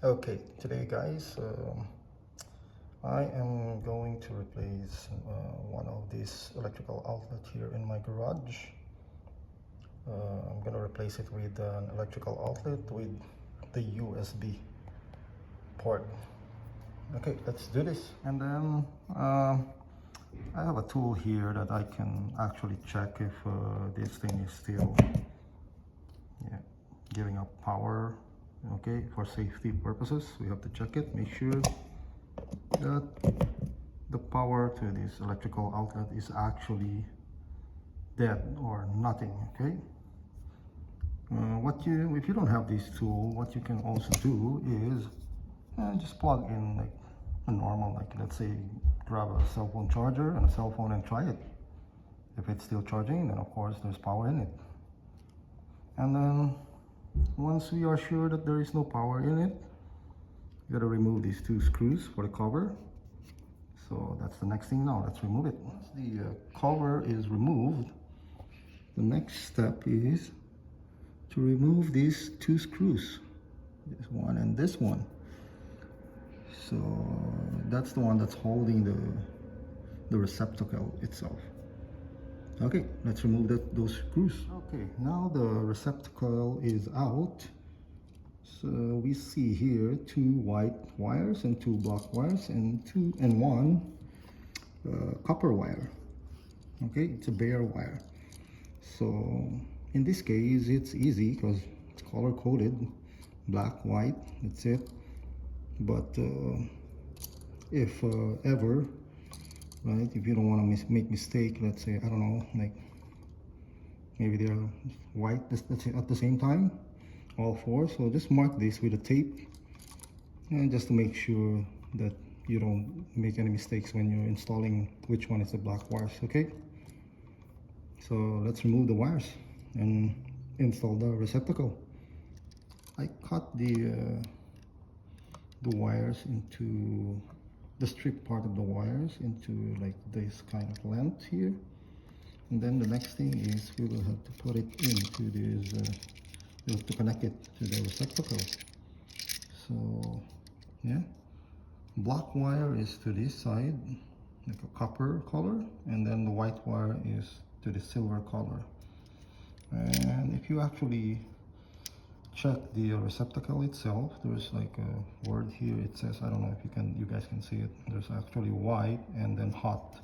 Okay, today guys, I am going to replace one of these electrical outlet here in my garage. I'm gonna replace it with an electrical outlet with the USB port. Okay, let's do this. And then I have a tool here that I can actually check if this thing is still giving up power. Okay, for safety purposes we have to check it, make sure that the power to this electrical outlet is actually dead or nothing. Okay, if you don't have this tool, what you can also do is just plug in like a normal, like let's say grab a cell phone charger and a cell phone and try it. If it's still charging, then of course there's power in it. And then once we are sure that there is no power in it, you gotta remove these two screws for the cover. So that's the next thing. Now let's remove it. Once the cover is removed, the next step is to remove these two screws, this one and this one. So that's the one that's holding the receptacle itself. Okay, let's remove those screws. Okay, now the receptacle is out. So we see here two white wires and two black wires and one copper wire. Okay, it's a bare wire. So in this case it's easy because it's color coded, black, white, that's it. But if ever, right, if you don't want to make mistake, let's say, I don't know, like maybe they're white at the same time, all four, so just mark this with a tape, and just to make sure that you don't make any mistakes when you're installing which one is the black wires. Okay, so let's remove the wires and install the receptacle. I cut the wires into the strip part of the wires into like this kind of length here, and then the next thing is we will have to put it into this we have to connect it to the receptacle. So yeah, black wire is to this side, like a copper color, and then the white wire is to the silver color. And if you actually check the receptacle itself, there's like a word here, it says, I don't know if you guys can see it, there's actually white and then hot.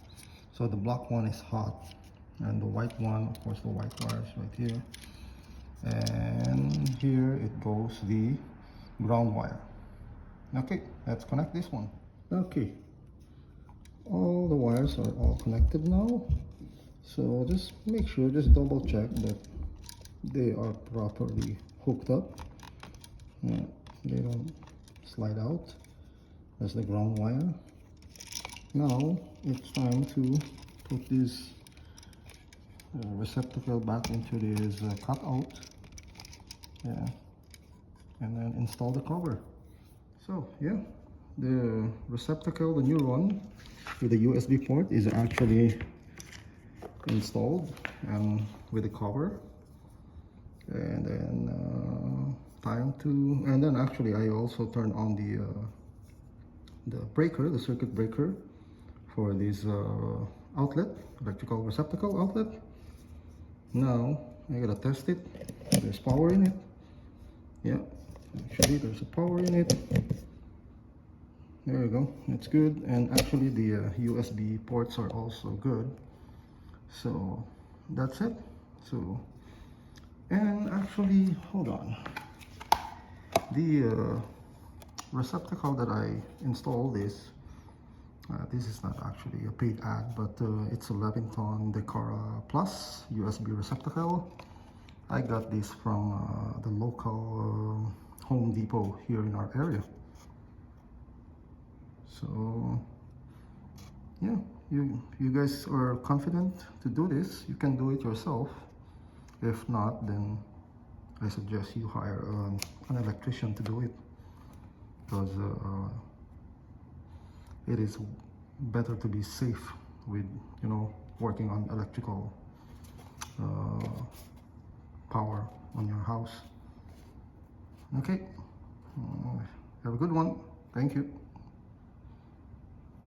So the black one is hot, and the white one, of course the white wire is right here, and here it goes the ground wire. Okay, let's connect this one. Okay, all the wires are all connected now, so just make sure, just double check that they are properly hooked up. They don't slide out. That's the ground wire. Now it's time to put this receptacle back into this cutout, yeah, and then install the cover. So yeah, the receptacle, the new one with the USB port, is actually installed and with the cover. And then and then actually I also turned on the breaker, the circuit breaker for this outlet, electrical receptacle outlet. Now I gotta test it. There's power in it. Yeah, actually there's a power in it. There you go, it's good. And actually the USB ports are also good. So that's it. So, and actually, hold on, the receptacle that I installed this is not actually a paid ad, but it's a Leviton Decara Plus USB receptacle. I got this from the local Home Depot here in our area. So yeah, you guys are confident to do this, you can do it yourself. If not, then I suggest you hire an electrician to do it, because it is better to be safe with, you know, working on electrical power on your house. Okay, Have a good one. Thank you.